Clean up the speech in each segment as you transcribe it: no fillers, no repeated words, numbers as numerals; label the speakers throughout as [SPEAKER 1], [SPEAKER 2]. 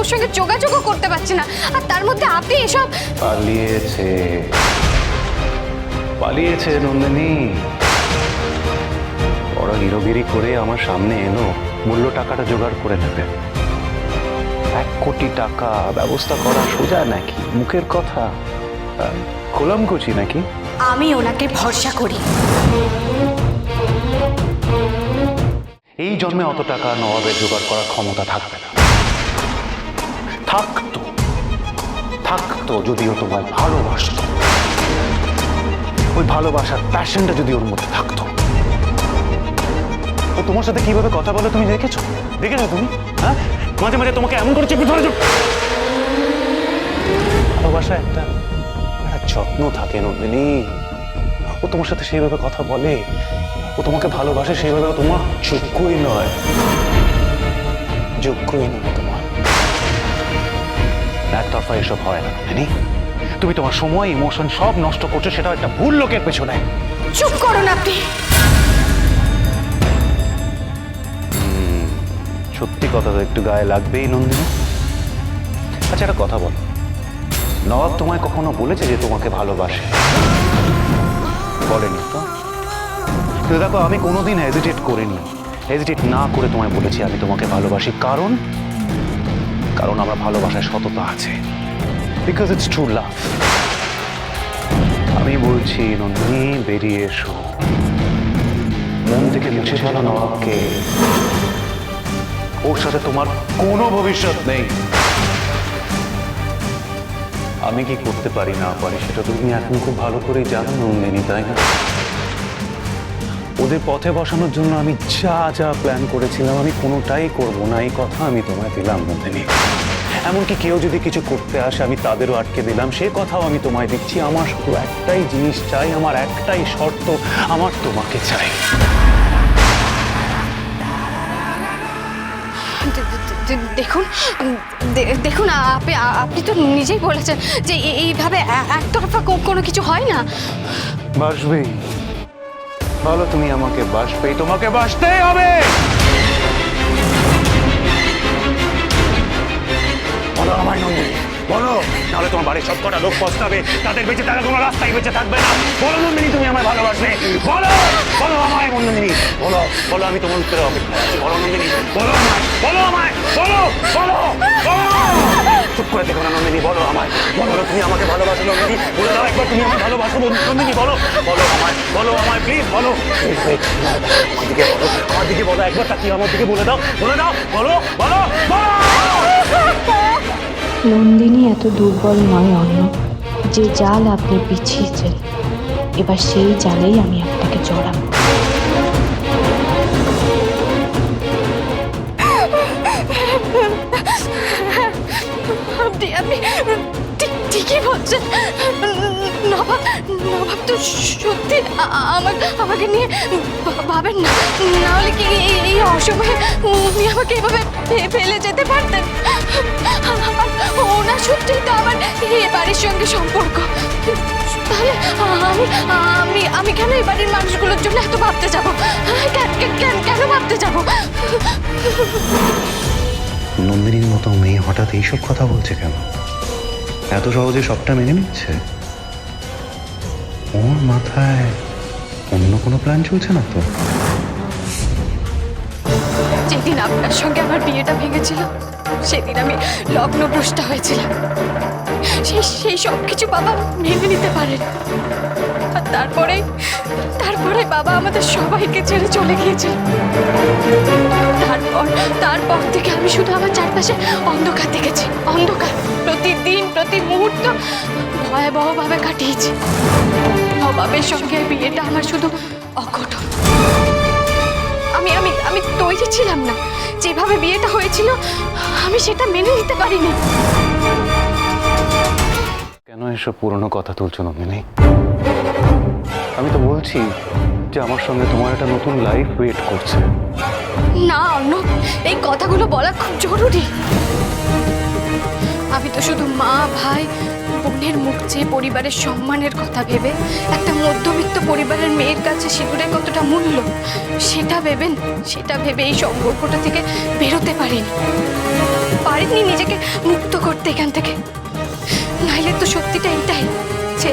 [SPEAKER 1] ওর সঙ্গে যোগাযোগও করতে পারছি না, আর তার মধ্যে আপনি এসব।
[SPEAKER 2] পালিয়েছে নন্দিনী। বড় হিরোগিরি করে আমার সামনে এলো, মূল্য টাকাটা জোগাড় করে নেবে। 1 কোটি টাকা ব্যবস্থা করা সোজা নাকি? মুখের কথা খোলামকুচি নাকি?
[SPEAKER 1] আমি ওনাকে ভরসা করি।
[SPEAKER 2] এই জন্মে অত টাকা নবাবের জোগাড় করার ক্ষমতা থাকবে না। থাকতো যদিও তোমায় ভালোবাসত, ওই ভালোবাসার প্যাশনটা যদি ওর মধ্যে থাকতো। ও তোমার সাথে কিভাবে কথা বলে তুমি দেখেছো তুমি? হ্যাঁ, মাঝে মাঝে তোমাকে এমন করে চেপে ধরে। ভালোবাসা একটা যত্ন থাকে নন্দিনী। ও তোমার সাথে সেইভাবে কথা বলে, ও তোমাকে ভালোবাসে সেইভাবে। তোমার যোগ্যই নয় তোমার। একতরফা এসব হয় না নন্দিনী। তুমি তোমার সময়, ইমোশন সব নষ্ট করছো, সেটা একটা ভুল লোকের পেছনে।
[SPEAKER 1] চুপ করুন আপনি।
[SPEAKER 2] সত্যি কথা তো একটু গায়ে লাগবেই নন্দিনী। আচ্ছা, একটা কথা বলো, নবাব তোমায় কখনো বলেছে যে তোমাকে ভালোবাসে? বলেনি তো? কিন্তু দেখো, আমি কোনোদিন হেজিটেট করিনি। হেজিটেট না করে তোমায় বলেছি আমি তোমাকে ভালোবাসি। কারণ আমার ভালোবাসায় সততা আছে। Because it's true love. আমি বলছি নন্দিনী, বেরিয়ে এসো। মন থেকে মুছে ফেলো নবাবকে। ওর সাথে তোমার কোনো ভবিষ্যৎ নেই। আমি কি করতে পারি না পারি সেটা তুমি এখন খুব ভালো করেই জানো নন্দিনী, তাই না? ওদের পথে বসানোর জন্য আমি যা প্ল্যান করেছিলাম আমি কোনোটাই করব না, এই কথা আমি তোমায় দিলাম নন্দিনী। এমনকি কেউ যদি কিছু করতে আসে আমি তাদেরও আটকে দিলাম, সে কথাও আমি তোমায় দিচ্ছি। আমার শুধু একটাই জিনিস চাই, আমার একটাই শর্ত, আমার তোমাকে চাই।
[SPEAKER 1] দেখুন আপনি তো নিজেই বলেছেন যে এইভাবে একতরফা কোনো কিছু হয় না।
[SPEAKER 2] বাসবেই, বলো তুমি আমাকে বাসবেই, তোমাকে বাসতেই হবে। বলো আমার নন্দিনী, বলো, নাহলে তোমার বাড়ির সব কটা লোক পস্তাবে, তাদের বেঁচে থাকা কোনো রাস্তায় বেঁচে থাকবে না। বলো নন্দিনী, তুমি আমায় ভালোবাসবে। বলো আমায় নন্দিনী, বলো আমি তোমার উত্তরে অপেক্ষা আছি। বলো নন্দিনী, বলো আমায়, বলো। চুপ করে দেখো না নন্দিনী, বলো আমায়, বলো তুমি আমাকে ভালোবাসো নন্দিনী, বলে দাও একবার তুমি আমাকে ভালোবাসো নন্দিনী, বলো আমায় প্লিজ, বলো। আমার দিকে বলো একবার, তাকিয়ে আমার দিকে বলে দাও, বলো।
[SPEAKER 3] নন্দিনী এত দুর্বল নয় অর্ণব, যে জাল আপনি বিছিয়েছেন এবার সেই জালেই আমি আপনাকে জড়াবো।
[SPEAKER 1] আপনি ঠিকই বলছেন। নবাব তো সত্যি আমাকে নিয়ে ভাবেন না, নাহলে কি এই অসময়ে উনি আমাকে এভাবে ফেলে যেতে পারতেন? ওনার সত্যিই তো আমার এই বাড়ির সঙ্গে সম্পর্ক। তাহলে আমি কেন এই বাড়ির মানুষগুলোর জন্য এত ভাবতে যাবো? কেন ভাবতে যাবো?
[SPEAKER 2] নন্দিনীর মতো মেয়ে হঠাৎ এইসব কথা বলছে কেন? এত সহজে সবটা মেনে নিচ্ছে? ওর মাথায় অন্য কোনো প্ল্যান চলছে না তো?
[SPEAKER 1] যেদিন আপনার সঙ্গে আমার বিয়েটা ভেঙেছিল সেদিন আমি লগ্নভ্রষ্টা হয়েছিলাম। সেই সব কিছু বাবা মেনে নিতে পারেন। আর তারপরে বাবা আমাদের সবাইকে ছেড়ে চলে গিয়েছিল। তারপর থেকে আমি শুধু আমার চারপাশে অন্ধকার দেখেছি, অন্ধকার। প্রতিদিন প্রতি মুহূর্ত ভয়াবহভাবে কাটিয়েছি। নবাবের সঙ্গে বিয়েটা আমার শুধু অঘটন। আমি তৈরি ছিলাম না। যেভাবে বিয়েটা হয়েছিল আমি সেটা মেনে নিতে পারিনি।
[SPEAKER 2] কেন এসব পুরনো কথা তুলছো নন্দিনী? আমি তো বলছি যে আমার সঙ্গে তোমার একটা নতুন লাইফ ওয়েট করছে।
[SPEAKER 1] না অর্ণব, এই কথাগুলো বলা খুব জরুরি। আমি তো শুধু মা, ভাই, বোনের মুখ চেয়ে পরিবারের সম্মানের কথা ভেবে একটা মধ্যবিত্ত পরিবারের মেয়ের কাছে সিঁদুরের কতটা মূল্য সেটা ভেবে এই সম্পর্কটা থেকে বেরোতে পারিনি। পারেননি নিজেকে মুক্ত করতে এখান থেকে। নাইলে তো সত্যিটা এটাই যে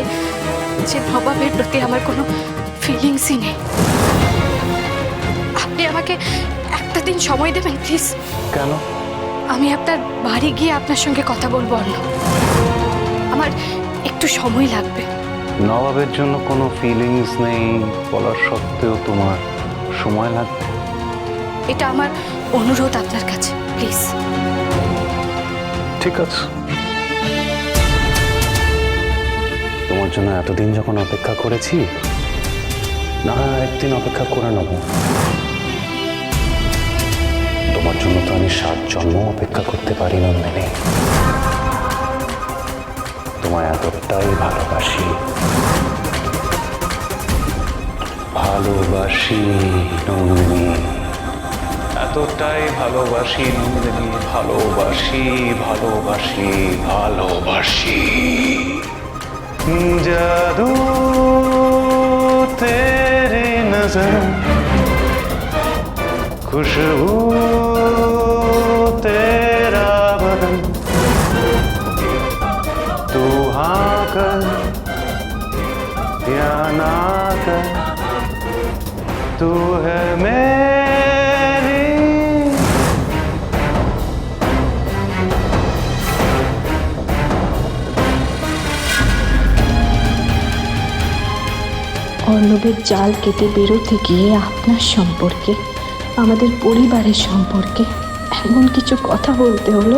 [SPEAKER 1] যে নবাবের প্রতি আমার কোনো ফিলিংসই নেই। আপনি আমাকে একটা দিন সময় দেবেন প্লিজ?
[SPEAKER 2] কেন?
[SPEAKER 1] আমি আপনার বাড়ি গিয়ে আপনার সঙ্গে কথা বলবো অর্ণব। আমার একটু সময় লাগবে।
[SPEAKER 2] নবাবের জন্য কোনো ফিলিংস নেই বলার সত্ত্বেও তোমার সময় লাগবে?
[SPEAKER 1] এটা আমার অনুরোধ আপনার কাছে, প্লিজ।
[SPEAKER 2] ঠিক আছে, তোমার জন্য এতদিন যখন অপেক্ষা করেছি, না একদিন অপেক্ষা করে নেব। তোমার জন্য তো আমি 7 জন্ম অপেক্ষা করতে পারি নন্দিনী। তোমায় এতটাই ভালোবাসি, ভালোবাসি নন্দিনী, এতটাই ভালোবাসি নন্দিনী, ভালোবাসি ভালোবাসি ভালোবাসি। जादू तेरी नजर, खुशबू तेरा बदन, तू हाँ कर या ना कर, तू है मेरी।
[SPEAKER 3] অর্ণবের জাল কেটে বেরোতে গিয়ে আপনার সম্পর্কে, আমাদের পরিবারের সম্পর্কে এমন কিছু কথা বলতে হলো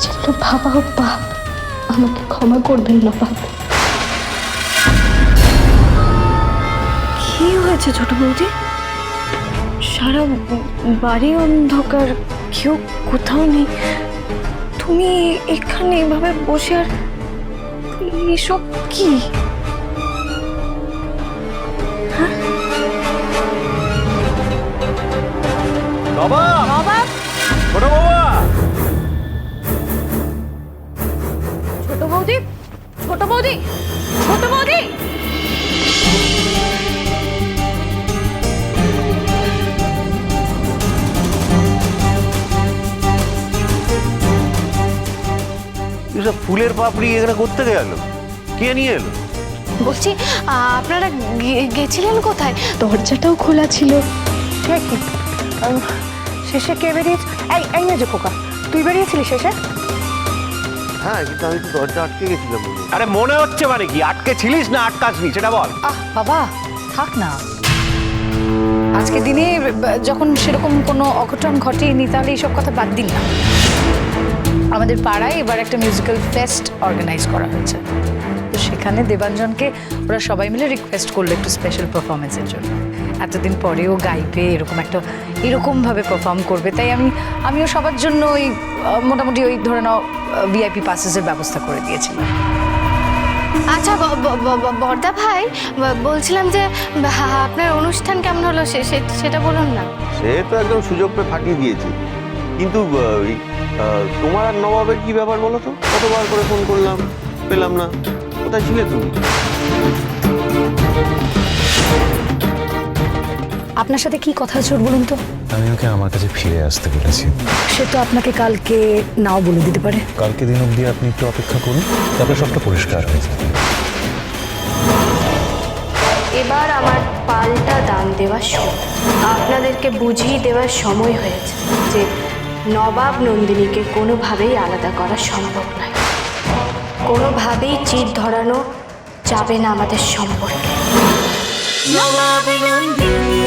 [SPEAKER 3] যেগুলো ভাবাও পাপ। আমাকে ক্ষমা করবেন না পাপ।
[SPEAKER 4] কি হয়েছে ছোট বৌদি? সারা বাড়ি অন্ধকার, কেউ কোথাও নেই, তুমি এখানে এভাবে বসে আর এসব কি?
[SPEAKER 2] বাবা,
[SPEAKER 4] বাবা,
[SPEAKER 2] ছোট বাবা,
[SPEAKER 4] ছোট বৌদি, ছোট বৌদি, ছোট বৌদি।
[SPEAKER 2] এসব ফুলের পাপড়ি এখানে করতে গেল? কে নিয়ে এলো?
[SPEAKER 1] বলছি আপনারা গেছিলেন কোথায়?
[SPEAKER 3] দরজাটাও খোলা ছিল।
[SPEAKER 4] কি শেষে কে বেরিয়েছে? এই না যে খোকা, তুই বেরিয়েছিলি শেষে?
[SPEAKER 5] হ্যাঁ, কিন্তু আমি তো দরজা আটকে গেছিলাম।
[SPEAKER 2] আরে মনে হচ্ছে মানে কি, আটকে ছিলিস না আটকাসনি সেটা বল।
[SPEAKER 4] বাবা থাক না, আজকে দিনে যখন সেরকম কোনো অঘটন ঘটেনি তাহলে এইসব কথা বাদ দিন না। আমাদের পাড়ায় এবার একটা মিউজিক্যাল ফেস্ট অর্গানাইজ করা হয়েছে, তো সেখানে দেবাঞ্জনকে ওরা সবাই মিলে রিকোয়েস্ট করলো একটু স্পেশাল পারফরমেন্সের জন্য। এতদিন পরেও গাইবে, এরকমভাবে পারফর্ম করবে, তাই আমিও সবার জন্য ওই মোটামুটি ওই ধরে নাও ভিআইপি পাসেসের ব্যবস্থা করে দিয়েছিলাম।
[SPEAKER 1] আচ্ছা বর্দা ভাই, বলছিলাম যে আপনার অনুষ্ঠান কেমন হলো সেটা বলুন না।
[SPEAKER 5] সে তো একদম সুযোগ পেয়ে ফাটিয়ে দিয়েছি, কিন্তু তোমার আর নবাবের কি ব্যাপার বলো তো? কতবার করে ফোন করলাম, পেলাম না। কোথায় ছিলে তুমি?
[SPEAKER 4] আপনার সাথে কি কথা আছে ওর বলুন তো?
[SPEAKER 6] আমি ওকে আমার কাছে ফিরে আসতে বলেছি।
[SPEAKER 4] সে তো আপনাকে কালকে নাও বলে দিতে পারে।
[SPEAKER 6] কালকে দিন অবধি আপনি একটু অপেক্ষা করুন, তারপরে সবটা পরিষ্কার হয়ে যাবে।
[SPEAKER 1] এবার আমার পাল্টা দাম দেওয়া শুরু। আপনাদেরকে বুঝিয়ে দেওয়ার সময় হয়েছে যে নবাব নন্দিনীকে কোনোভাবেই আলাদা করা সম্ভব নয়, কোনোভাবেই চির ধরানো যাবে না আমাদের সম্পর্কে।
[SPEAKER 7] নবাব নন্দিনী।